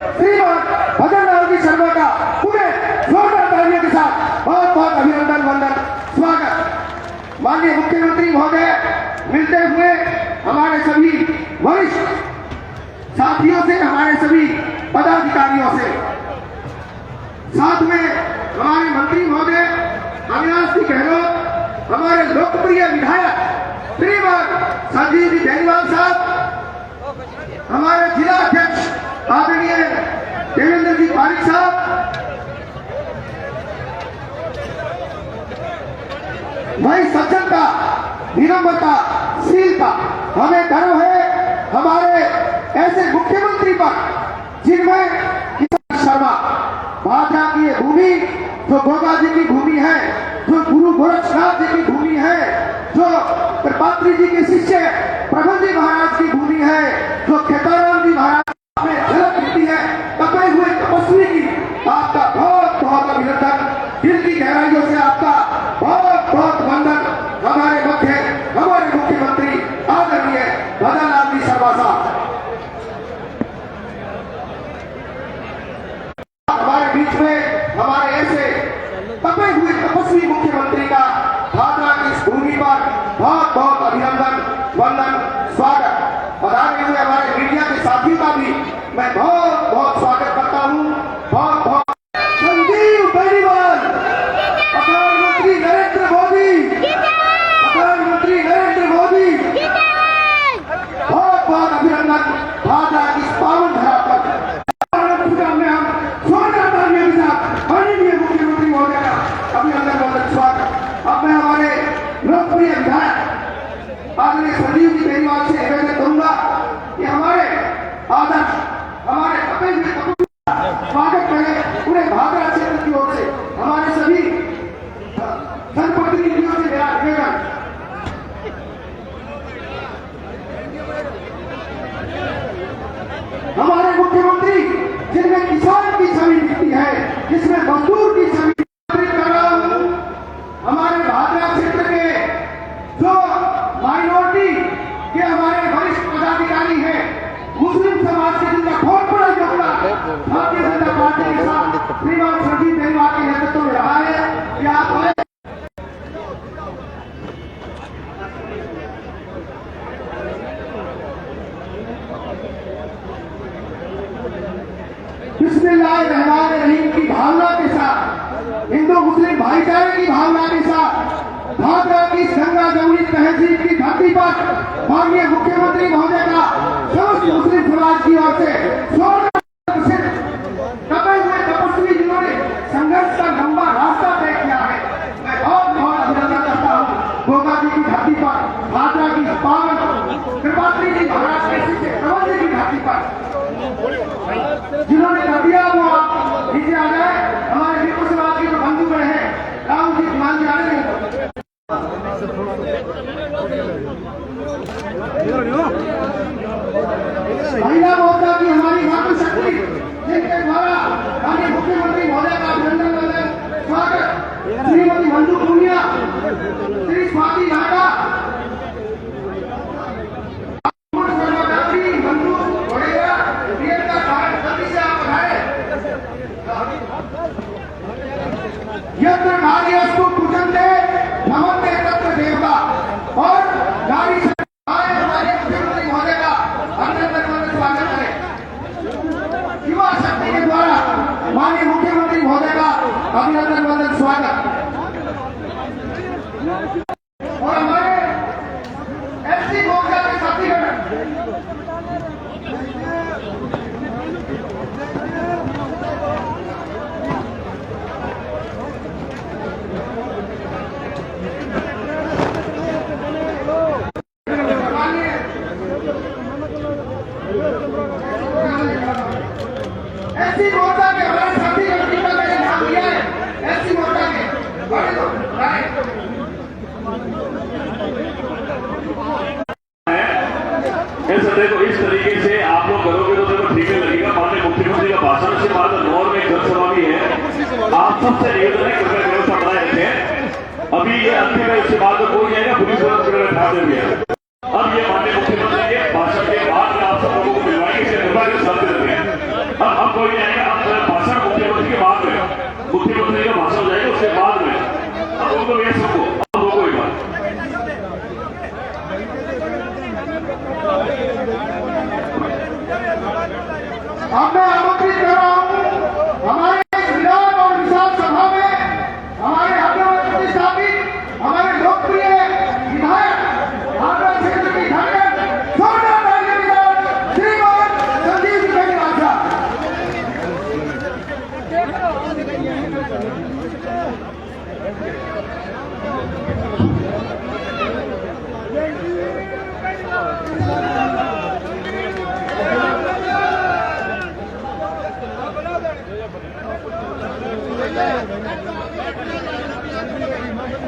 श्रीमान भजन लाल जी शर्मा का पूरे जोरदार तालियों के साथ बहुत बहुत अभिनंदन वंदन स्वागत। माननीय मुख्यमंत्री महोदय मिलते हुए हमारे सभी वरिष्ठ साथियों से, हमारे सभी पदाधिकारियों से, साथ में हमारे मंत्री महोदय अविनाश जी गहलोत, हमारे लोकप्रिय विधायक श्रीमान संजीव जी बेनीवाल साहब, हमारे जिला अध्यक्ष आदरणीय देवेंद्र जी पारिक साहब, वही सज्जनता, विनम्रता, शीलता, हमें गर्व है हमारे ऐसे मुख्यमंत्री पर जिनमें किसान शर्मा भाजपा की ये भूमि जो गोगा जी की भूमि है, जो गुरु गोरक्षनाथ जी की भूमि है, जो त्रिपात्री जी के शिष्य प्रबल जी महाराज की भूमि है, जो खेताराम जी महाराज में झलक मिलती है तपे हुए तपस्वी की, आपका बहुत बहुत अभिनंदन, दिल की गहराइयों से आपका बहुत बहुत वंदन। हमारे मध्य हमारे मुख्यमंत्री आदरणीय भजन लाल जी शर्मा साहब हमारे बीच में, हमारे ऐसे तपे हुए तपस्वी मुख्यमंत्री का भादरा की इस भूमि पर बहुत बहुत अभिनंदन वंदन स्वागत। पधारे हुए हमारे मीडिया के साथियों का भी मैं बहुत बहुत स्वागत करता हूँ। बहुत बहुत संजीव बेनीवाल, प्रधानमंत्री नरेंद्र मोदी, प्रधानमंत्री नरेंद्र मोदी, बहुत बहुत अभिनंदन भादरा की इस पावन धरा पर में हम जोरदार तालियों के साथ माननीय मुख्यमंत्री महोदय का अभिनंदन वंदन स्वागत। अब मैं हमारे लोकप्रिय विधायक आदरणीय संजीव जी बेनीवाल से निवेदन करूंगा कि हमारे आदर्श, हमारे स्वागत करें पूरे भादरा क्षेत्र की ओर से, हमारे सभी जनप्रतिनिधियों से मेरा निवेदन। हमारे मुख्यमंत्री जिनमें किसान की छवि दिखती है, जिसमें मजदूर की छवि कर रहा हूं, हमारे भादरा क्षेत्र के जो माइनॉरिटी के हमारे वरिष्ठ पदाधिकारी हैं, मुस्लिम समाज के जिनका बहुत बड़ा योगदान भारतीय जनता पार्टी के साथ श्रीमान संजीव बेनीवाल के नेतृत्व में रहा है कि आप बिस्मिल्लाहिर्रहमानिर्रहीम की भावना के साथ, हिंदू मुस्लिम भाईचारे की भावना के साथ भादरा की गंगा जमुनी तहसील की धरती पर माननीय मुख्यमंत्री महोदय का समस्त मुस्लिम समाज की ओर से दबे हुए तपस्वी जिन्होंने संघर्ष का लंबा रास्ता तय किया है, मैं बहुत बहुत अभिनंदन करता हूँ। गोगा जी की धरती पर, भादरा की पावन त्रिपात्री जी महाराज के शिष्य प्रबल जी की धरती पर जिन्होंने कर दिया, वो आप नीचे आ जाए। हमारे हिंदू समाज के जो बंधु बड़े हैं, राम जी मान जी आ रहे हैं, महिला मोर्चा की हमारी मातृशक्ति जिनके द्वारा माननीय मुख्यमंत्री महोदय का अभिनंदन वंदन स्वागत, श्रीमती मंजू पूनिया, श्री स्वाति नाटा, मंजू घोड़ेगा, प्रियंका भारत सभी से आप पधारे। यत्र नार्यस्तु पूजन्ते नमन्ते तत्र देवता, और नारी हमारे मुख्यमंत्री महोदय का अभिनंदन वंदन स्वागत करें। युवा शक्ति के द्वारा माननीय मुख्यमंत्री महोदय का अभिनंदन वंदन स्वागत। और हमारे एससी मोर्चा के साथीगण ऐसी मोर्चा के हमारे साथी का मैंने नाम लिया है, ऐसी मोर्चा के ऐसा देखो, इस तरीके से आप लोग करोगे तो देखो ठीक है लगेगा। माननीय मुख्यमंत्री का भाषण से बाद नौर में जनसभा भी है, आप सबसे निवेदन है कृपया व्यवस्था बनाए रखें। अभी ये अंतिम है, उसके बाद कोई आएगा पुलिस बैठा देंगे। अब ये माननीय मुख्यमंत्री के भाषण के बाद आप सब लोगों को मिलवाएंगे, कृपया के साथ रखें। अब कोई नहीं आएगा। अब भाषण मुख्यमंत्री के बाद में, मुख्यमंत्री का भाषण हो जाएगा उसके बाद में। अब उनको ये सबको अब वो कोई बात अब मैं आमंत्रित कर रहा हूं हमारे इस विराट और विशाल सभा में हमारे हमें प्रतिष्ठापित हमारे लोकप्रिय विधायक भाजपा क्षेत्र की धनगर जोरदार तालियों के साथ श्रीमान संदीप सिंह राजा।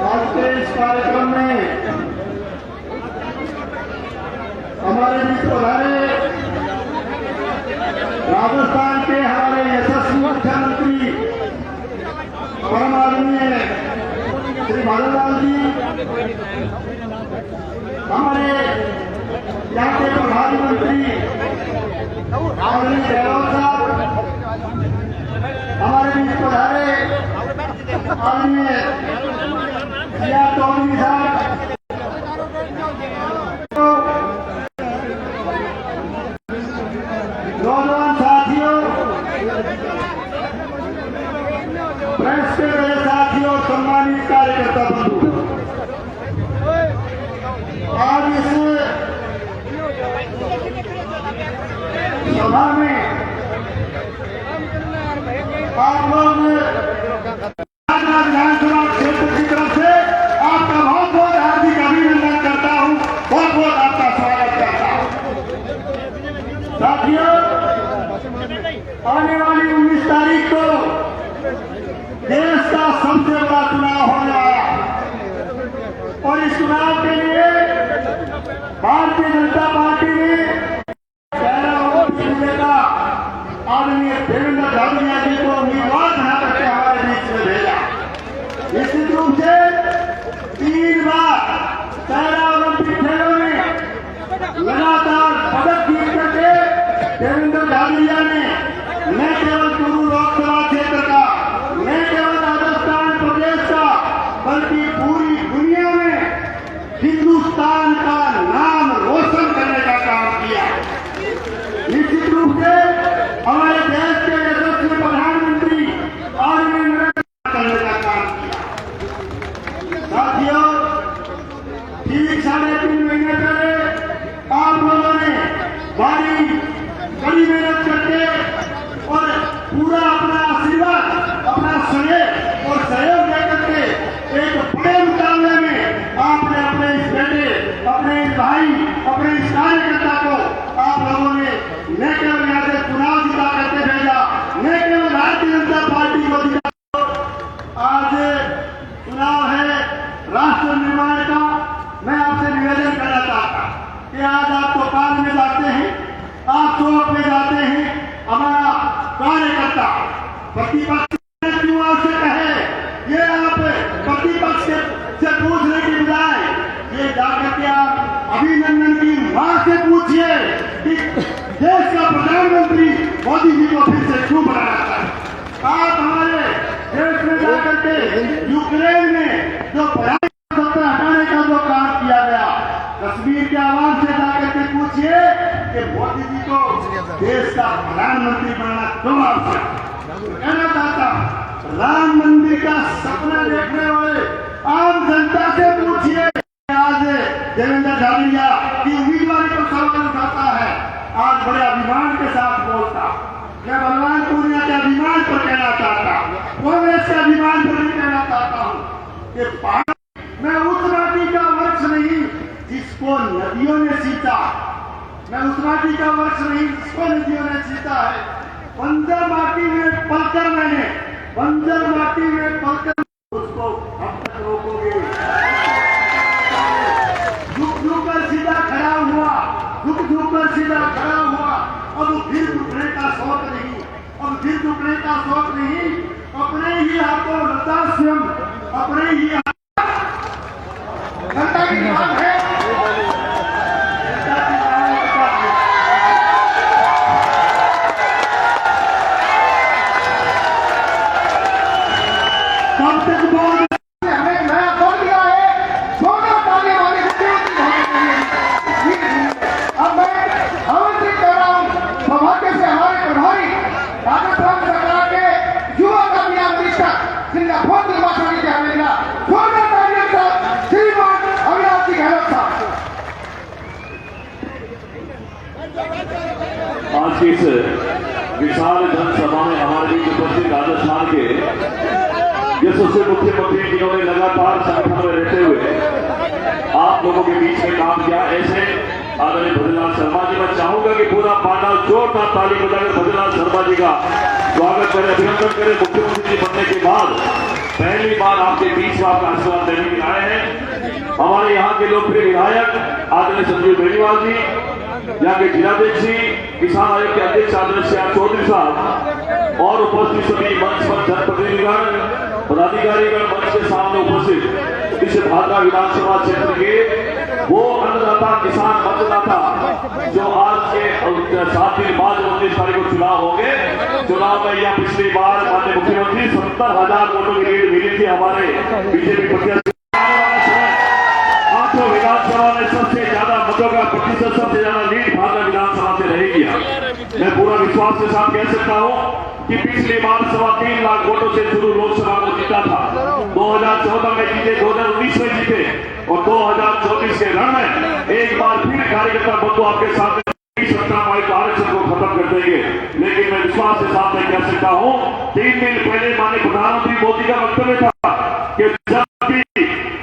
आज के इस कार्यक्रम में हमारे बीच पधारे राजस्थान के हमारे यशस्वी मुख्यमंत्री परम आदरणीय श्री बादललाल जी, हमारे यहाँ के प्रधानमंत्री आदरणीय गहलोत साहब, हमारे बीच पधारे आदरणीय सीआर चौधरी साहब, नौजवान साथियों, प्रेस के मेरे साथियों, सम्मानित कार्यकर्ता बंधु, आज इस सभा में आप लोग विधानसभा क्षेत्र की तरफ से आपका बहुत बहुत हार्दिक अभिनंदन करता हूं, बहुत बहुत आपका स्वागत करता हूं। साथियों, आने वाली 19 तारीख को देश का सबसे बड़ा चुनाव होने वाला और इस चुनाव के लिए भारतीय जनता पार्टी ने आदरणीय देवेंद्र झाड़िया जी को उम्मीदवार बना करके हमारे बीच में भेजा। निश्चित रूप से 3 बार पैरा ओलंपिक खेलों में लगातार पदक जीत करके देवेंद्र झाड़िया ने न केवल कुल्लू लोकसभा क्षेत्र का, न केवल राजस्थान प्रदेश का, बल्कि पूरी दुनिया में हिंदुस्तान का नाम रोशन करने का काम किया। निश्चित रूप से हमारे देश के यशस्वी प्रधानमंत्री आदरणीय नरेंद्र करने का काम किया। साथियों, ठीक 3.5 महीने पहले आप लोगों ने भारी कड़ी मेहनत करके और पूरा अपना आशीर्वाद, अपना सहयोग और सहयोग देकर के एक बड़े मुकाबले में आपने अपने इस बेटे, अपने इस भाई, अपने इस कार्यकर्ता को आप लोगों ने न केवल यहाँ से चुनाव जीता करके भेजा, न केवल भारतीय जनता पार्टी को जीता। आज चुनाव है राष्ट्र निर्माण का। मैं आपसे निवेदन करना चाहता कि आज आप चौपाल में जाते हैं, आप चौक में जाते हैं, हमारा कार्यकर्ता प्रतिपक्ष क्यों आपसे कहे, ये आप प्रतिपक्ष से पूछने की बजाय ये जाकर के आप अभिनंदन की मां से पूछिए कि देश का प्रधानमंत्री मोदी जी को फिर से क्यों बनाना चाहते। आप हमारे देश में जाकर के यूक्रेन में जो सत्ता हटाने का जो काम किया गया, कश्मीर के आवाम से जाकर के पूछिए कि मोदी जी को देश का प्रधानमंत्री बनाना क्यों आवश्यक। कहना चाहता हूं, राम मंदिर का सपना देखने वाले आम जनता से पूछिए। आज देवेंद्र झाड़िया की उम्मीदवारी पर सवाल उठाता है, आज बड़े अभिमान के साथ बोलता। मैं भगवान पूर्णिया के अभिमान पर कहना चाहता हूँ, कांग्रेस के अभिमान पर भी कहना चाहता हूँ कि मैं उस माटी का वृक्ष नहीं जिसको नदियों ने सींचा, मैं उस माटी का वृक्ष नहीं जिसको नदियों ने सींचा है। बंजर माटी में पलकर मैंने, बंजर माटी में पलकर उसको हम तक रोकोगे। झुक कर सीधा खड़ा हुआ, झुक कर सीधा खड़ा हुआ, अब फिर झुकने का शौक नहीं, अब फिर झुकने का शौक नहीं, अपने ही हाथों वृद्धाश्रम, अपने ही जनता की मांग है। अब तक बहुत हमें एक नया दल दिया है, सोना डालने वाले मुख्यमंत्री होने चाहिए। अब मैं आमंत्रित कर रहा हूँ सौभाग्य से हमारे प्रभारी राजस्थान सरकार के युवा कल्याण मिनिस्टर जिनका बहुत लंबा समय दिया मिलेगा, सोना डालिए साहब, श्रीमान अविनाश जी गहलोत साहब। आज की इस विशाल जनसभा में हमारे बीच उपस्थित राजस्थान के यशस्वी मुख्यमंत्री जिन्होंने लगातार संगठन में रहते हुए आप लोगों के बीच में काम किया, ऐसे आदरणीय भजनलाल शर्मा जी, मैं चाहूंगा कि पूरा पांडाल जोरदार ताली बजाकर भजनलाल शर्मा जी का स्वागत करें, अभिनंदन करें। मुख्यमंत्री जी बनने के बाद पहली बार आपके बीच में आपका आशीर्वाद देने के लिए आए हैं। हमारे यहाँ के लोकप्रिय विधायक आदरणीय संजीव बेनीवाल जी, यहाँ के जिलाध्यक्ष जी, किसान आयोग के अध्यक्ष आदरणीय श्याम चौधरी साहब और उपस्थित सभी मंच पर जनप्रतिनिधिगण, पदाधिकारीगण, मंच के सामने उपस्थित इस भादरा विधानसभा क्षेत्र के वो अन्नदाता, किसान मतदाता जो आज के 7 दिन बाद 29 तारीख को चुनाव होंगे। चुनाव में यह पिछली बार माननीय मुख्यमंत्री 70,000 वोटों की लीड मिली थी हमारे बीजेपी प्रत्याशी। आठों विधानसभा में सबसे ज्यादा मतों का प्रतिशत, सबसे ज्यादा लीड भादरा विधानसभा से रहेगी। मैं पूरा विश्वास के साथ कह सकता हूँ कि पिछली बार 3.25 लाख वोटों से शुरू लोकसभा को जीता था, 2014 में जीते, 2019 में जीते और 2024 के रण में एक बार फिर कार्यकर्ता बंधु आपके सामने आरक्षण को खत्म कर देंगे। लेकिन मैं विश्वास के साथ मैं कह सकता हूँ 3 दिन पहले माननीय प्रधानमंत्री मोदी का वक्तव्य था कि जब भी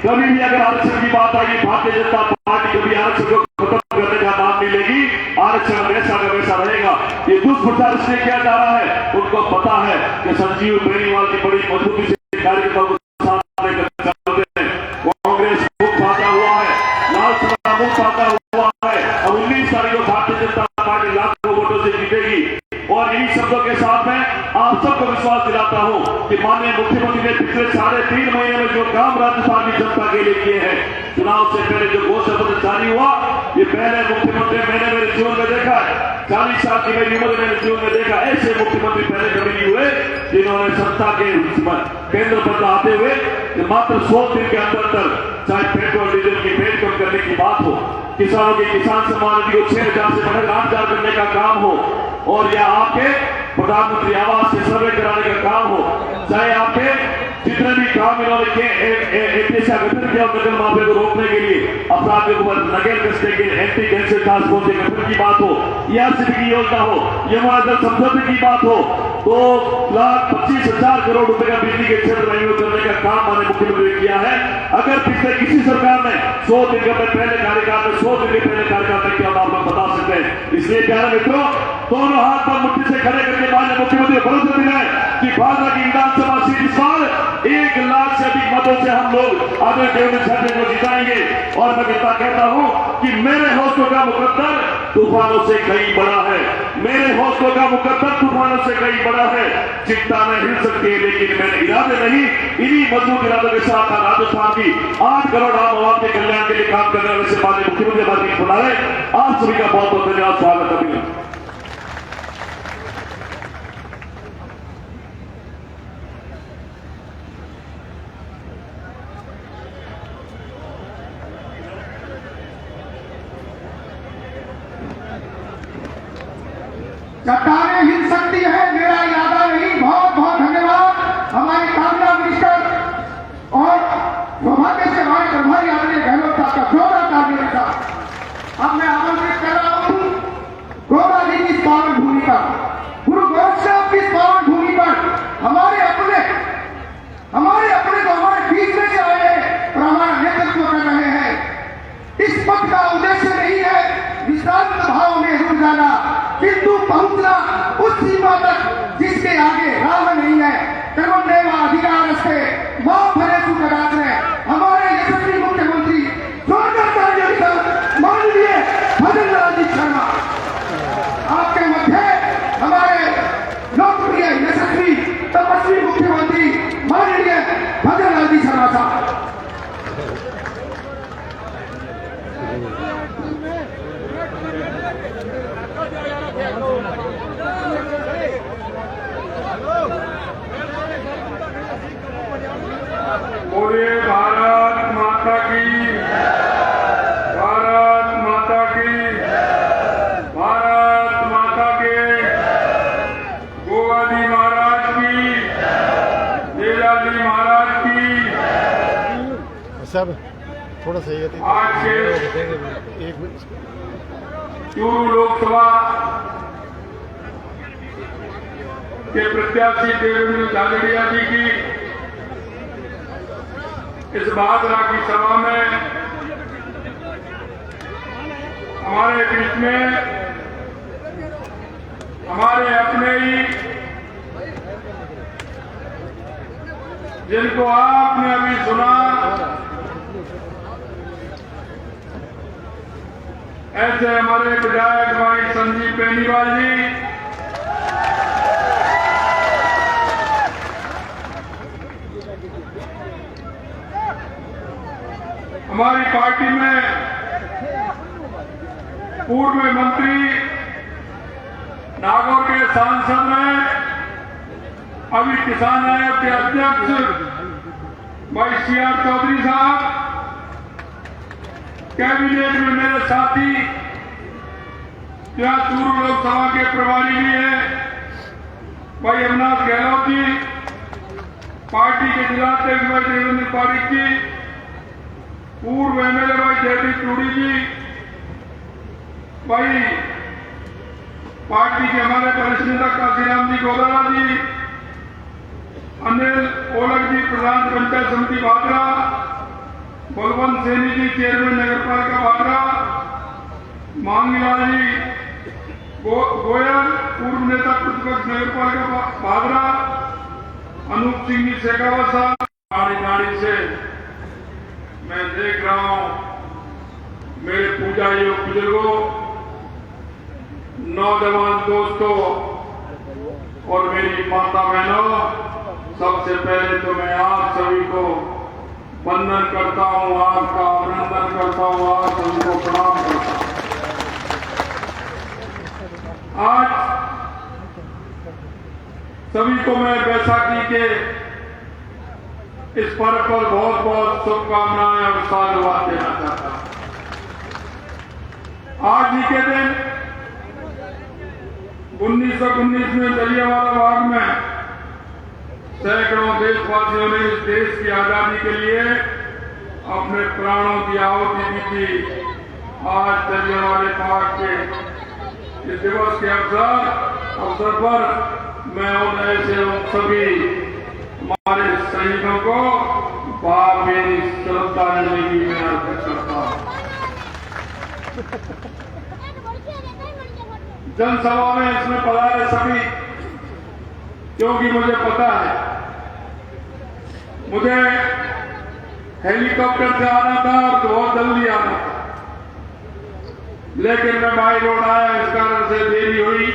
कभी भी अगर आरक्षण की बात आएगी, भारतीय जनता पार्टी कभी आरक्षण को खत्म करने का नाम नहीं लेगी, आरक्षण वैसा का वैसा रहेगा। ये दुष्प्रचार इसलिए किया जा रहा है, उनको पता है कि संजीव बेनीवाल की बड़ी मजबूती से कार्यकर्ताओं को सामने करते हैं। कांग्रेस मुक्त भागा हुआ है, लाल सपा मुक्त भागा हुआ है। अब 19 तारीख को भारतीय जनता पार्टी लाखों वोटों से जीतेगी। और इन्हीं शब्दों के साथ में आप सबको विश्वास दिलाता हूं कि माननीय मुख्यमंत्री ने पिछले 3.5 महीने में जो काम राजस्थान की जनता के लिए किए हैं, चुनाव से पहले जो घोषणा पत्र जारी हुआ, ये पहले मुख्यमंत्री मैंने मेरे जीवन में देखा है। 40 साल की मेरी उम्र मैंने जीवन में देखा, ऐसे मुख्यमंत्री पहले कभी नहीं हुए जिन्होंने सत्ता के केंद्र पर आते हुए मात्र 100 दिन के अंदर चाहे पेट्रोल डीजल की रेट कम करने की बात हो, किसानों की किसान सम्मान निधि को 6,000 से बढ़कर 8,000 करने का काम हो, और या आपके प्रधानमंत्री आवास के सर्वे कराने का काम हो, चाहे आपके जितने भी काम इन्होंने ऐसा गठन किया नकल माफिया को रोकने के लिए, अपराध के ऊपर नकेल कसने के एंटी गैंगस्टर टास्क फोर्स के गठन की बात हो, ईआरसीपी की योजना हो, यमुना जल समझौते की बात हो, 2,25,000 करोड़ रुपए का बिजली के क्षेत्र में करने का काम माननीय मुख्यमंत्री ने किया है। अगर पिछले किसी सरकार ने 100 दिन के पहले कार्यकाल में 100 दिन के पहले कार्यकाल में किया, आप लोग बता सकते हैं। इसलिए प्यारे मित्रों, दोनों हाथ पर मुट्ठी से खड़े करके माननीय मुख्यमंत्री भरोसा दिलाए कि भाजपा की विधानसभा सीट इस बार 1 लाख से अधिक मतों से हम लोग आदरणीय देवेंद्र फडणवीस को जिताएंगे। और मैं इतना कहता हूं कि मेरे हौसलों का मुकद्दर तूफानों से कहीं बड़ा है, मेरे हौसलों का मुकद्दर तूफानों से कहीं बड़ा है। चिंता में हिल सकती है, लेकिन मेरे इरादे नहीं, इन्हीं मजबूत इरादों के साथ राजस्थान की 8 करोड़ आम आवाम के कल्याण के लिए काम करने वाले से माननीय मुख्यमंत्री हमारी बना रहे। आप सभी का बहुत बहुत धन्यवाद, स्वागत अभिनंदन। चट्टानें हिल सकती है, मेरा इरादा नहीं। बहुत बहुत धन्यवाद हमारे कामना मिनिस्टर और सौभाग्य से हमारे प्रभारी आदरणीय गहलोत साहब का जोरदार तालियों के साथ। अब मैं आमंत्रित कर रहा हूं गोरा जी की इस पावन भूमि पर, गुरु गोरख साहब की इस पावन भूमि पर हमारे अपने तो हमारे बीच में से आए हैं और हमारा नेतृत्व कर रहे हैं। इस पथ का उद्देश्य नहीं है विश्रांत भाव में रुक जाना, किंतु पहुंचना उस सीमा तक जिस सब थोड़ा सही है। आज के एक मिनट चूरू लोकसभा के प्रत्याशी देवेंद्र झाझड़िया जी की इस भादरा की सभा में हमारे बीच में हमारे अपने ही जिनको आपने अभी सुना, ऐसे हमारे विधायक भाई संजीव बेनीवाल जी, हमारी पार्टी में पूर्व मंत्री नागौर के सांसद हैं, अभी किसान आयोग के अध्यक्ष भाई CR चौधरी साहब, कैबिनेट में मेरे साथी यहाँ चूरू लोकसभा के प्रभारी भी हैं भाई अविनाश गहलोत जी, पार्टी के जिलाध्यक्ष भाई देवेंद्र पारिक जी, पूर्व MLA भाई जयदीप टूडी जी, भाई पार्टी के हमारे वरिष्ठ नेता काशीराम जी गोदारा जी, अनिल ओलक जी प्रधान पंचायत समिति भादरा, बलवंत सैनी जी चेयरमैन नगर पालिका भादरा, मांगीलाल जी गोयल पूर्व नेता प्रतिपक्ष नगर पालिका भादरा, अनूप सिंह जी शेखावत साहब। गाड़ी से मैं देख रहा हूं मेरे पूजा योग बुजुर्गों, नौजवान दोस्तों और मेरी माता बहनों, सबसे पहले तो मैं आप सभी को वंदन करता हूं, आपका अभिनंदन करता हूं, आप सभी को प्रणाम करता हूं। आज सभी को मैं बैसाखी के इस पर्व पर बहुत बहुत शुभकामनाएं और साधुवाद देना चाहता हूं। आज ही के दिन 1919 में जलियांवाला बाग में सैकड़ों देशवासियों ने इस देश की आजादी के लिए अपने प्राणों की आहुति दी थी। आज जलियांवाले बाग के इस दिवस के अवसर पर मैं उन ऐसे सभी हमारे शहीदों को भावभीनी श्रद्धांजलि में अर्पित करता हूं। जनसभा में इसमें पधारे सभी, क्योंकि मुझे पता है मुझे हेलीकॉप्टर से आना था और बहुत जल्दी आना था, लेकिन मैं बाई रोड आया, इस कारण से देरी हुई।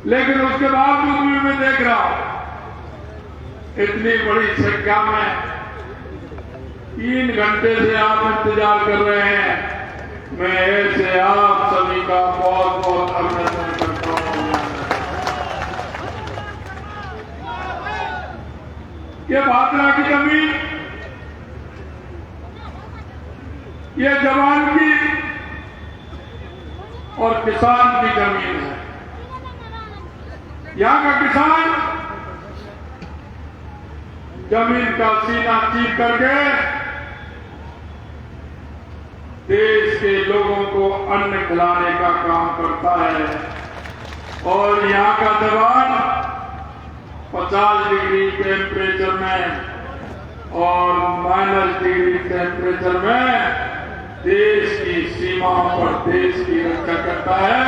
लेकिन उसके बावजूद भी मैं देख रहा हूं इतनी बड़ी संख्या में 3 घंटे से आप इंतजार कर रहे हैं। मैं ऐसे आप सभी का बहुत बहुत अभिनंदन करता हूं। ये भादरा की जमीन, ये जवान की और किसान की जमीन है। यहां का किसान जमीन का सीना चीर करके देश के लोगों को अन्न खिलाने का काम करता है, और यहां का जवान 50 डिग्री टेम्परेचर में और -डिग्री टेम्परेचर में देश की सीमाओं पर देश की रक्षा करता है।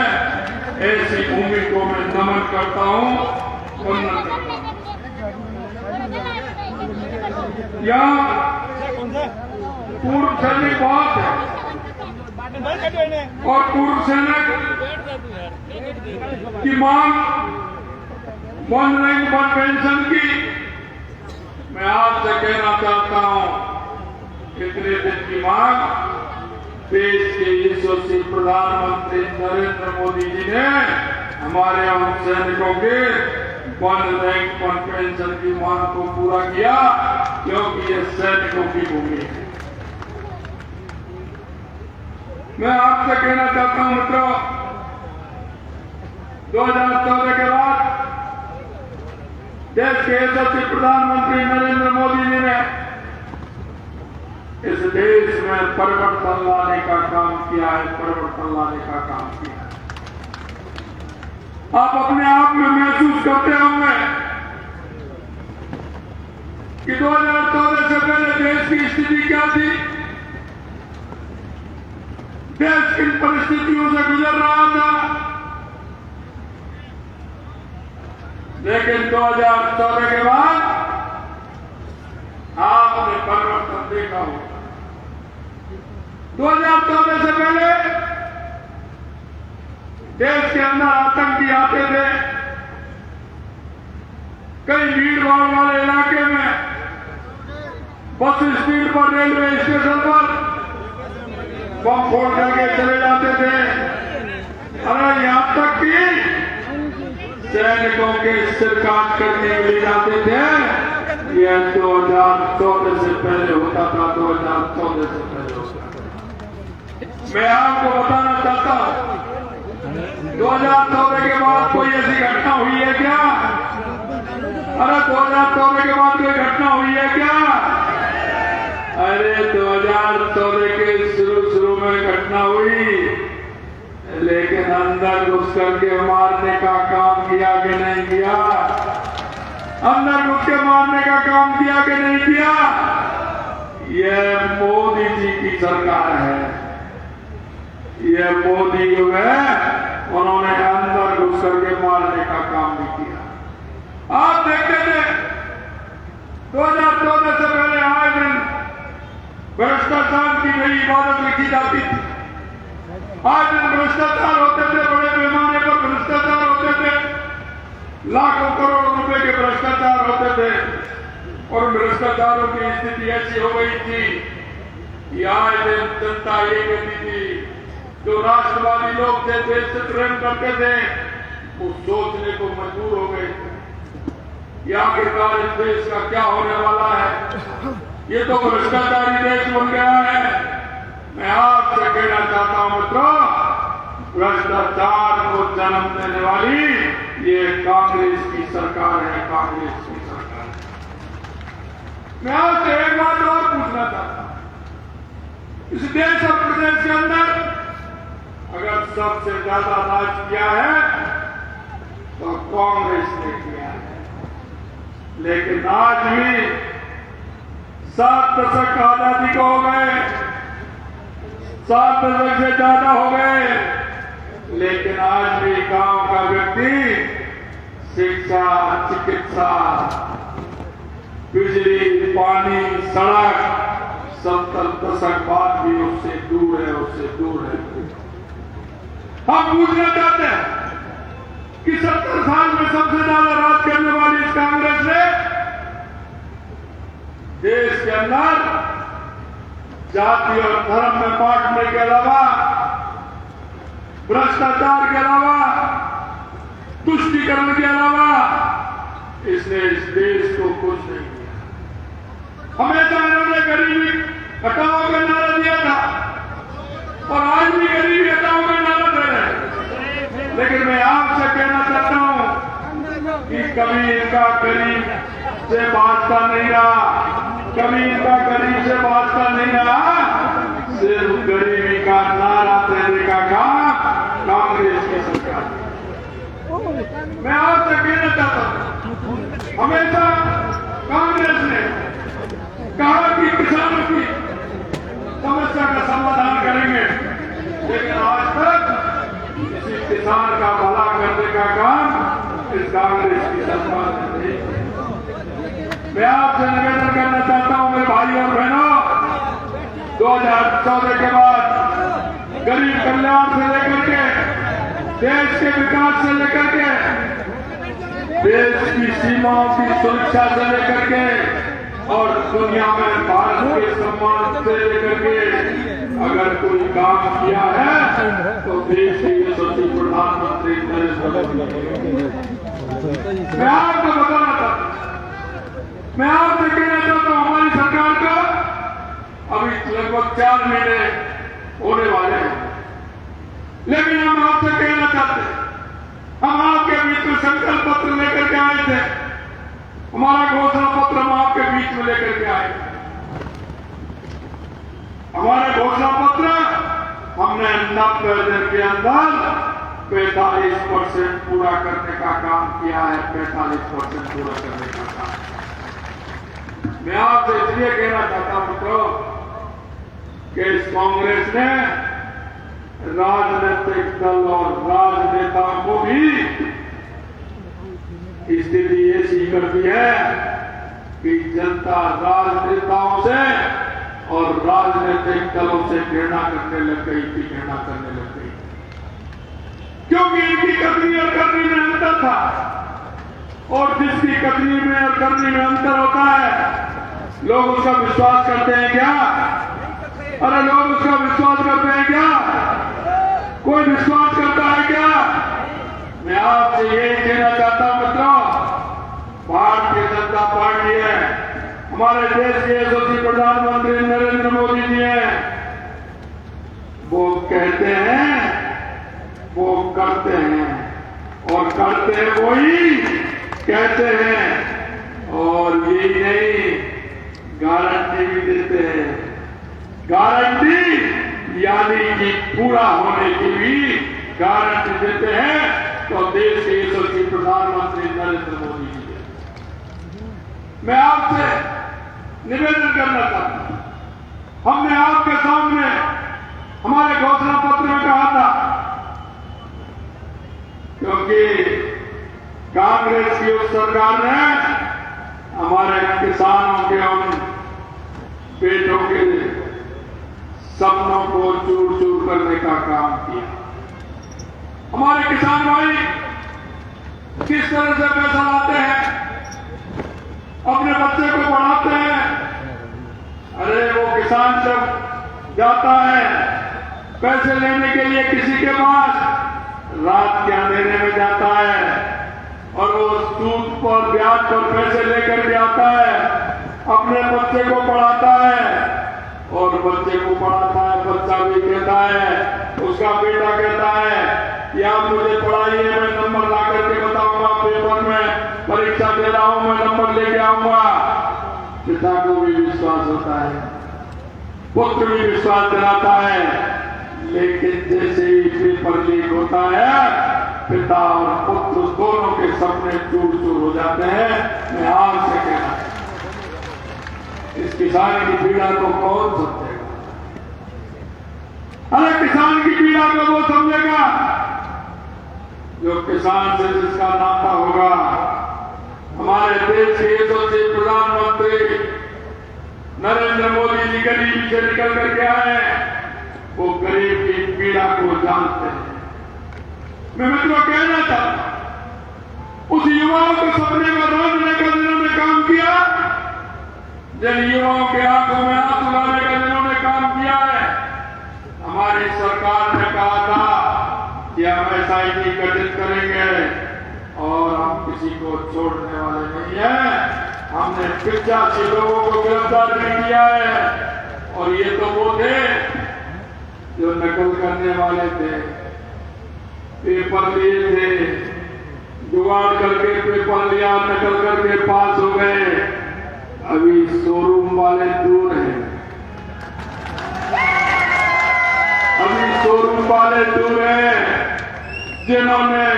ऐसी भूमि को मैं नमन करता हूं, वंदन करता हूं। यहाँ पूर्व सैनिक बहुत है और पूर्व सैनिक की मांग 1 रैंक 1 पेंशन की मैं आपसे कहना चाहता हूं, इतने दिन की मांग देश के यशस्वी प्रधानमंत्री नरेंद्र मोदी जी ने हमारे उन सैनिकों के 1 रैंक 1 पेंशन की मांग को पूरा किया, क्योंकि ये सैनिकों की भूमि है। मैं आपसे कहना चाहता हूं मित्रों, 2014 के बाद देश के यशस्वी प्रधानमंत्री नरेंद्र मोदी जी ने में परिवर्तन लाने का काम किया है, परिवर्तन लाने का काम किया है। आप अपने आप में महसूस करते होंगे कि 2014 से पहले देश की स्थिति क्या थी। देश किन परिस्थितियों से गुजर रहा था, लेकिन 2014 के बाद आपने परिवर्तन देखा होगा। 2014 से पहले देश के अंदर आतंकी आते थे। कई भीड़ भाड़ वाले इलाके में बस स्टैंड पर, रेलवे स्टेशन पर बम फोड़ करके चले जाते थे। अरे यहां तक कि सैनिकों के सिर काट करके ले जाते थे। यह 2014 से पहले होता था, 2014 से पहले होता था। मैं आपको बताना चाहता हूं, 2014 के बाद कोई ऐसी घटना हुई है क्या? अरे 2014 के बाद कोई घटना हुई है क्या? अरे 2014 के शुरू में घटना हुई, लेकिन अंदर घुस करके मारने का काम किया कि नहीं किया? अंदर घुस के मारने का काम किया कि नहीं किया? यह मोदी जी की सरकार है, यह मोदी जो है उन्होंने अंदर घुस करके मारने का काम भी किया। आप देखते थे 2014 से पहले आए दिन भ्रष्टाचार की नई इबादत लिखी जाती थी। आज दिन भ्रष्टाचार होते थे, बड़े पैमाने पर भ्रष्टाचार होते थे, लाखों करोड़ रुपए के भ्रष्टाचार होते थे। और भ्रष्टाचारों की स्थिति ऐसी हो गई थी कि आज दिन जनता ये कहती थी, जो राष्ट्रवादी लोग थे, देश से प्रेम करते थे, वो सोचने को मजबूर हो गए कि आखिरकार इस देश का क्या होने वाला है। ये तो भ्रष्टाचारी देश बन गया है। मैं आपसे कहना चाहता हूं मित्रों, भ्रष्टाचार को जन्म देने वाली ये कांग्रेस की सरकार है, कांग्रेस की सरकार है। मैं आपसे एक बात और पूछना चाहता हूं, इस देश और प्रदेश के अंदर अगर सबसे ज्यादा राज किया है तो कांग्रेस ने किया है। लेकिन आज भी 7 दशक आजादी को हो गए, 7 दशक से ज्यादा हो गए, लेकिन आज भी गांव का व्यक्ति शिक्षा, चिकित्सा, बिजली, पानी, सड़क 70 दशक बाद भी उससे दूर है, उससे दूर है। हम पूछना चाहते हैं कि 70 साल में सबसे ज्यादा राज करने वाली इस कांग्रेस ने देश के अंदर जाति और धर्म में बांटने के अलावा, भ्रष्टाचार के अलावा, तुष्टीकरण के अलावा इसने इस देश को कुछ नहीं किया। हमेशा इन्होंने गरीबी हटाओ का नारा दिया था और आज भी गरीबी हटाओ का नारा दे रहे हैं। लेकिन मैं आपसे कहना चाहता हूं कि कभी इनका गरीब से वास्ता नहीं रहा, कभी इनका गरीब से वास्ता नहीं रहा। सिर्फ गरीबी का नारा देने का काम कांग्रेस की सरकार। मैं आपसे कहना चाहता हूं, हमेशा कांग्रेस ने कहा कि किसानों की समस्या का समाधान करेंगे, लेकिन आज तक किसी किसान का भला करने का काम इस कांग्रेस की सरकार ने नहीं किया। मैं आपसे निवेदन करना चाहता हूं मेरे भाई और बहनों, 2014 के बाद गरीब कल्याण से लेकर के, देश के विकास से लेकर के, देश की सीमाओं की सुरक्षा से लेकर के और दुनिया में भारत के सम्मान से लेकर के अगर कोई काम किया है तो देश के यशस्वी प्रधानमंत्री नरेंद्र मोदी। मैं आपको बताना चाहता हूं, मैं आपसे कहना चाहता हूं, हमारी सरकार का अभी लगभग 4 महीने होने वाले हैं, लेकिन हम आपसे कहना चाहते हैं, हम आपके बीच में संकल्प पत्र लेकर के आए थे, हमारा घोषणा पत्र हम आपके बीच में लेकर के आए। हमारे घोषणा पत्र हमने 90 दिन के अंदर 45% पूरा करने का काम किया है। 45% पूरा करने का काम मैं आपसे इसलिए कहना चाहता हूं मित्रों कि इस कांग्रेस ने राजनीतिक दल और राजनेताओं को भी स्थिति ऐसी कर दी है कि जनता राजनेताओं से और राजनीतिक दलों से घृणा करने लग गई थी, घृणा करने लग गई, क्योंकि इनकी कथनी और करनी में अंतर था। और जिसकी कथनी में और करनी में अंतर होता है लोग उसका विश्वास करते हैं क्या? अरे लोग उसका विश्वास करते हैं क्या? कोई विश्वास करता है क्या? मैं आपसे यही कहना चाहता हूं मित्रों, भारतीय जनता पार्टी है, हमारे देश के यशस्वी प्रधानमंत्री नरेंद्र मोदी जी हैं, वो कहते हैं वो करते हैं और करते हैं वही कहते हैं। और यही नहीं, गारंटी भी देते हैं। गारंटी यानी कि पूरा होने की भी गारंटी देते हैं। तो देश के यशस्वी प्रधानमंत्री नरेंद्र मोदी जी है। मैं आपसे निवेदन करना चाहता हूं, हमने आपके सामने हमारे घोषणा पत्र में कहा था, क्योंकि कांग्रेस की उस सरकार ने हमारे किसानों के उन पेटों के सपनों को चूर चूर करने का काम किया। हमारे किसान भाई किस तरह से पैसा लाते हैं, अपने बच्चे को पढ़ाते हैं। अरे वो किसान जब जाता है पैसे लेने के लिए किसी के पास, रात के अंधेरे में जाता है और वो सूद पर ब्याज पर पैसे लेकर के आता है, अपने बच्चे को पढ़ाता है और बच्चे को पढ़ाता है। बच्चा भी कहता है, उसका बेटा कहता है कि आप मुझे पढ़ाइए, मैं नंबर ला करके बताऊंगा, पेपर में परीक्षा दे रहा हूं, मैं नंबर लेके आऊंगा। पिता को भी विश्वास होता है, पुत्र भी विश्वास दिलाता है, लेकिन जैसे ही पेपर लीक होता है पिता और पुत्र दोनों के सपने चूर चूर हो जाते हैं। मैं आपसे कहना, इस किसान की पीड़ा को कौन समझेगा? अरे किसान की पीड़ा को वो समझेगा जो किसान से जिसका नाता होगा। हमारे देश के यशस्वी प्रधानमंत्री नरेंद्र मोदी जी गरीबी से निकल करके आए, वो गरीब की पीड़ा को जानते हैं। मैं मित्रों कहना चाहता हूं, उस युवाओं के सपने में रोजने का जिन्होंने काम किया, जिन युवाओं के आंखों में आंसू लाने का जिन्होंने काम किया है, हमारी सरकार ने कहा था कि हम SIT गठित करेंगे और हम किसी को छोड़ने वाले नहीं हैं। हमने 85 लोगों को गिरफ्तार भी किया है और ये तो वो थे जो नकल करने वाले थे, पेपर लिए थे, जुगाड़ करके पेपर लिया, नकल करके पास हो गए। अभी शोरूम वाले दूर हैं, अभी शोरूम वाले दूर हैं जिन्होंने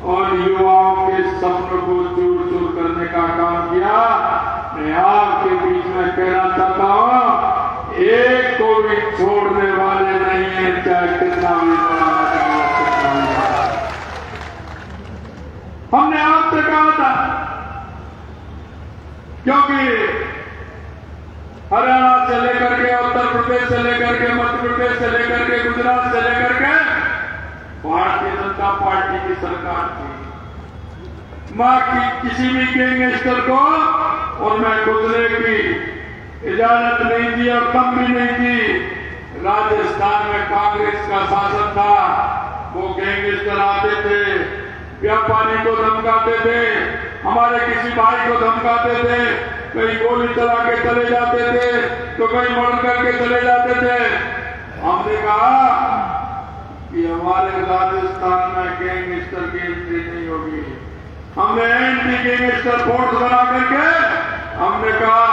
और युवाओं के सपनों को चूर चूर करने का काम किया। मैं आपके बीच में कहना चाहता हूं, एक को भी छोड़ने वाले नहीं है, चाहे कितना भी बड़ा। हमने आपसे कहा था, क्योंकि हरियाणा से लेकर के, उत्तर प्रदेश से लेकर के, मध्य प्रदेश से लेकर के, गुजरात से लेकर के भारतीय जनता पार्टी की सरकार थी। मां की किसी भी गैंगस्टर को उनमें घुसने की इजाजत नहीं दी और कम भी नहीं थी। राजस्थान में कांग्रेस का शासन था, वो गैंगस्टर आते थे, व्यापारी को धमकाते थे, हमारे किसी भाई को धमकाते थे, कहीं गोली चला के चले जाते थे तो कहीं मर्डर करके चले जाते थे। हमने कहा कि हमारे राजस्थान में गैंगस्टर की एंट्री नहीं होगी। हमने एंटी गैंगस्टर फोर्स बना करके हमने कहा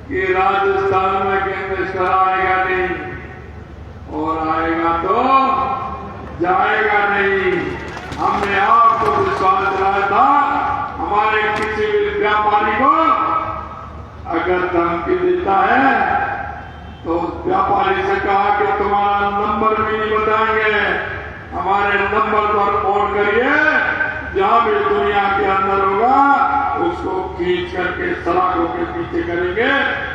कि राजस्थान में गैंगस्टर आएगा नहीं, और आएगा तो जाएगा नहीं। हमने आपको विश्वास दिलाया था। हमारे किसी भी व्यापारी को अगर धमकी देता है तो व्यापारी से कहा कि तुम्हारा नंबर भी नहीं बताएंगे, हमारे नंबर पर फोन करिए, जहां भी दुनिया के अंदर होगा उसको खींच करके सलाखों के पीछे करेंगे।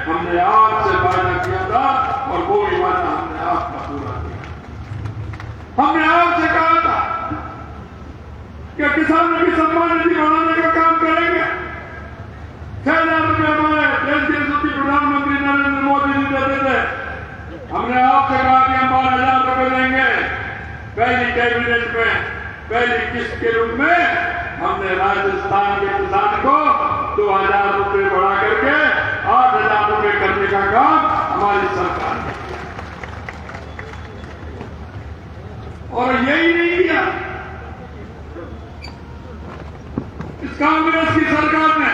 हमने आपसे वादा किया था और वो भी वादा हमने आपका पूरा किया। हमने आपसे कहा था कि किसानों की सम्मान निधि बढ़ाने का काम करेंगे। 6,000 रुपये हमारे देश के यशस्वी प्रधानमंत्री नरेंद्र मोदी जी देते थे। हमने आपसे कहा कि हम 12,000 रुपये देंगे। पहली कैबिनेट में पहली किस्त के रूप में हमने राजस्थान के किसान को 2,000 रुपये बढ़ा करके 8,000 रुपये करने का काम हमारी सरकार ने किया। और यही नहीं किया, इस कांग्रेस की सरकार ने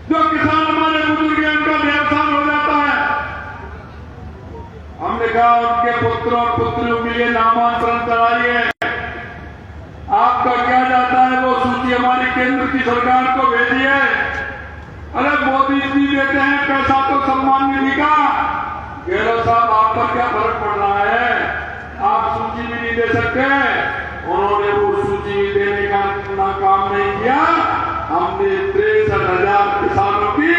जो किसान हमारे बुजुर्ग हैं उनका व्यवसाय हो जाता है, हमने कहा उनके पुत्रों और पुत्रियों के लिए नामांतरण कराइए। आपका क्या जाता है वो सूची हमारी केंद्र की सरकार को भेजिए। अरे मोदी जी देते हैं पैसा तो सम्मान निधि का, गहलोत साहब आप पर क्या फर्क पड़ रहा है? आप सूची भी नहीं दे सकते। उन्होंने वो सूची देने का काम नहीं किया। हमने 63,000 किसानों की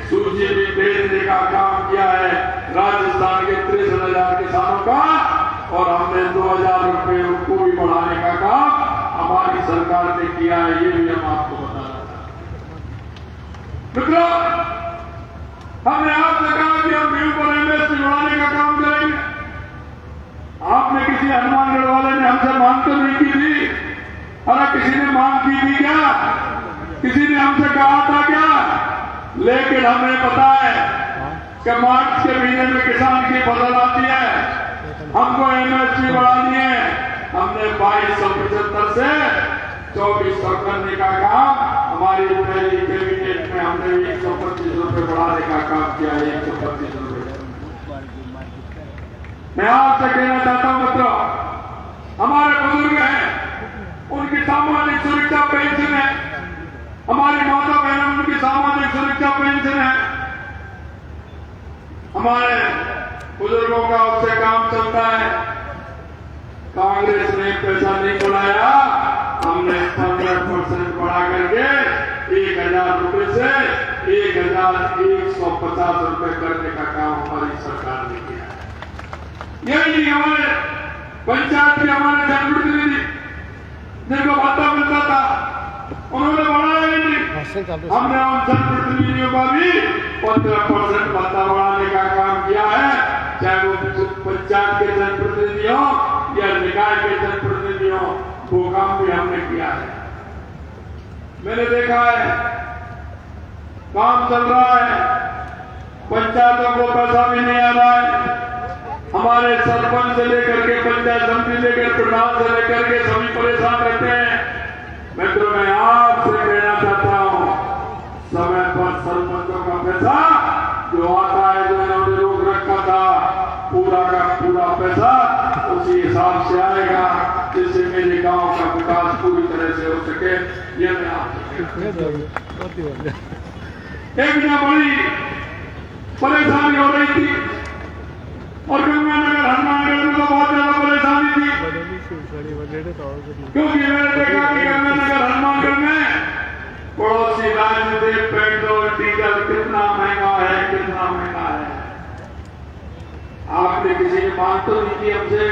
सूची भी भेजने का काम किया है, राजस्थान के 63,000 किसानों का, और हमने 2,000 रुपये उनको भी बढ़ाने का काम हमारी सरकार ने किया है। ये भी हम आपको बताना चाहते हैं। मित्रों, हमने आपसे कहा कि हम व्यू पर एमएसपी बढ़ाने का काम करेंगे। आपने किसी हनुमानगढ़ वाले ने हमसे मांग तो नहीं की थी? अरे किसी ने मांग की थी क्या? किसी ने हमसे कहा था क्या? लेकिन हमें पता है कि मार्च के महीने में किसान की फसल आती है, हमको एमएसपी बढ़ानी है। हमने 2275 से 2400 करने का काम हमारी पहली कैबिनेट में हमने 125 रुपये बढ़ाने का काम किया है। 125 रुपये। मैं आपसे कहना चाहता हूं मित्रों, हमारे बुजुर्ग हैं, उनकी सामाजिक सुरक्षा पेंशन है, हमारी माता बहनों उनकी सामाजिक सुरक्षा पेंशन है। हमारे बुजुर्गों का उससे काम चलता है। कांग्रेस ने पैसा नहीं बढ़ाया, हमने 15% बढ़ा करके 1,000 रुपये से 1,150 रुपये करने का काम हमारी सरकार ने किया। यही नहीं, हमारे पंचायत के हमारे जनप्रतिनिधि जिनको भत्ता मिलता था उन्होंने बढ़ाया ही नहीं। हमने उन जनप्रतिनिधियों का भी 15% भत्ता बढ़ाने का काम किया है, चाहे वो पंचायत के जनप्रतिनिधि हो या निकाय के जनप्रतिनिधि हो, वो काम भी हमने किया है। मैंने देखा है काम चल रहा है, पंचायतों को पैसा भी नहीं आ रहा है। हमारे सरपंच से लेकर के पंचायत समिति लेकर प्रधान से लेकर के सभी परेशान रहते हैं। मित्रों, मैं आपसे कहना चाहता हूं, समय पर सरपंचों का पैसा जो आता है, जो इन्होंने रोक रखा था, पूरा का पूरा पैसा उसी हिसाब से आएगा जिससे मेरे गांव का विकास पूरी तरह से हो सके। ये मैं आपसे एक ना बड़ी परेशानी हो रही थी, और गंगानगर हनुमानगढ़ में तो बहुत ज्यादा परेशानी थी, क्योंकि मैंने देखा कि गंगानगर हनुमानगढ़ में पड़ोसी राज्य से पेट्रोल डीजल कितना महंगा है, कितना महंगा है। आपने किसी ने मांग तो नहीं की हमसे,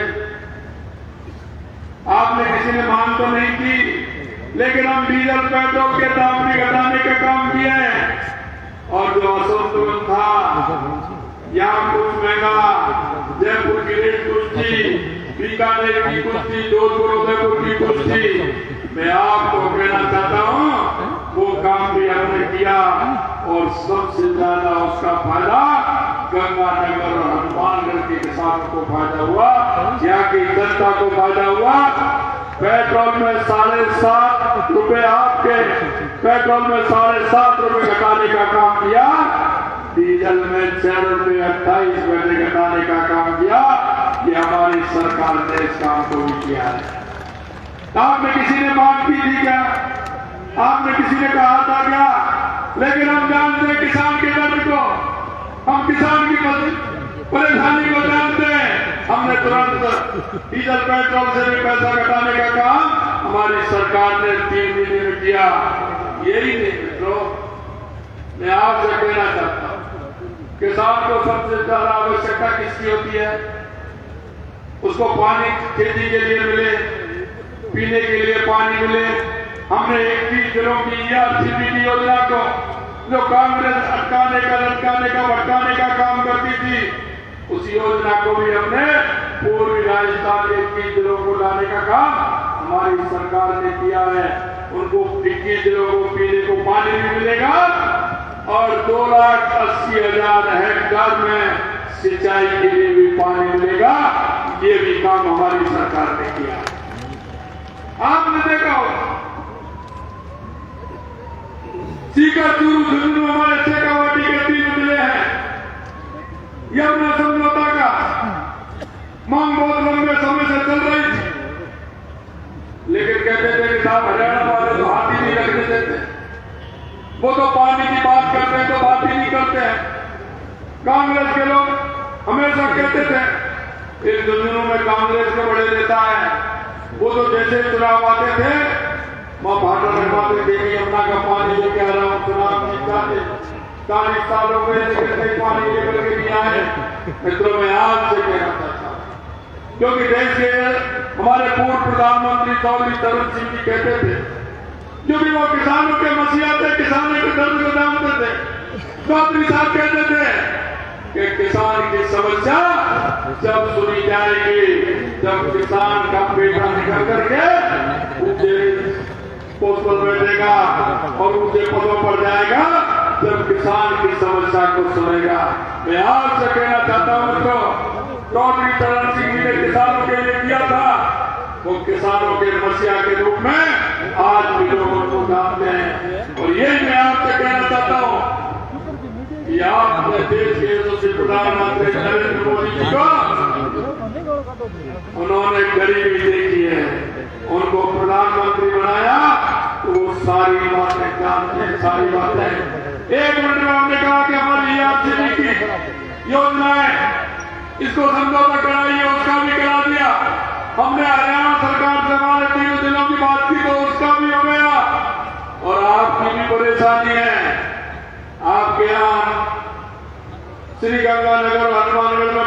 आपने किसी ने मांग तो नहीं की, लेकिन हम डीजल पेट्रोल के दाम भी घटाने का काम किए हैं। और जो असंतुलन था, यहाँ कुछ महंगा, जयपुर की रेट कुछ थी, बीकानेर की कुछ थी, जोधपुर उदयपुर की कुछ थी। मैं आपको कहना चाहता हूँ वो काम भी हमने किया, और सबसे ज्यादा उसका फायदा गंगानगर और हनुमानगढ़ के किसानों को फायदा हुआ, यहाँ की जनता को फायदा हुआ। पेट्रोल में 7.5 रुपए आपके, पेट्रोल में 7.5 रुपए घटाने का काम किया, डीजल में 6 रुपए 28 पैसे घटाने का काम किया। ये हमारी सरकार ने इस काम को भी किया है। आपने किसी ने मांग की थी क्या? आपने किसी ने कहा था क्या? लेकिन हम जानते हैं किसान के दर्द को, हम किसान की परेशानी को जानते हैं। हमने तुरंत डीजल पेट्रोल से भी पैसा घटाने का काम हमारी सरकार ने 3 महीने में किया। यही नहीं मित्रों, मैं आपसे कहना चाहता हूं, किसान को सबसे ज्यादा आवश्यकता किसकी होती है? उसको पानी खेती के लिए मिले, पीने के लिए पानी मिले। हमने 21 दिनों की ERCP योजना को, जो कांग्रेस अटकाने का, लटकाने का, भटकाने का काम करती थी, उस योजना को भी हमने पूर्वी राजस्थान के 21 जिलों को लाने का काम हमारी सरकार ने किया है। उनको 21 जिलों को पीने को पानी भी मिलेगा और 2,80,000 हेक्टेयर में सिंचाई के लिए भी पानी मिलेगा। ये भी काम हमारी सरकार ने किया। आपने देखा हो सीकर चूरू झुंझुनू हमारे शेखावाटी के 3 जिले हैं। यमुना समझौता का मांग बहुत लंबे समय से चल रही थी, लेकिन कहते थे कि साहब हरियाणा वाले तो हाथ ही नहीं रखने देते, वो तो पानी की बात करते हैं तो बात ही नहीं करते हैं। कांग्रेस के लोग हमेशा कहते थे इस झुंझुनू में कांग्रेस के बड़े नेता है, वो तो जैसे चुनाव आते थे मां भाटा लगवाते थे कि यमुना का पानी लेके आ रहा हूं, चुनाव जीत जाते। 40 साल हो गए लेकिन कहीं पानी लेकर के नहीं आए। मित्रों में आपसे कहना चाहता हूं, क्योंकि देश के हमारे पूर्व प्रधानमंत्री चौधरी चरण सिंह जी कहते थे, क्योंकि वो किसानों के मसीहा थे, किसानों के दर्द को जानते थे। चौधरी साहब कहते थे कि किसान की समस्या जब सुनी जाएगी, जब किसान का बेटा निकल करके ऊंचे पोस्ट पर बैठेगा और ऊंचे पदों पर जाएगा, जब किसान की समस्या को सुनेगा। मैं आपसे कहना चाहता हूं मित्रों, चौधरी चरण सिंह जी ने किसानों के लिए किया था, वो किसानों के मसीहा के रूप में आज भी लोग उनको जानते हैं। और यही मैं आपसे कहना चाहता हूं कि आपने देश के यशस्वी प्रधानमंत्री नरेंद्र मोदी जी को, उन्होंने गरीबी देखी है, उनको प्रधानमंत्री बनाया तो वो सारी बातें जानते हैं, सारी बातें। 1 मिनट में हमने कहा कि हमारी ERCP की योजना है, इसको समझौता कराइए, उसका भी करा दिया। हमने हरियाणा सरकार से हमारे 3 जिलों की बात की तो उसका भी हो गया। और आपकी भी परेशानी है, आपके यहाँ श्री गंगानगर हनुमानगढ़ में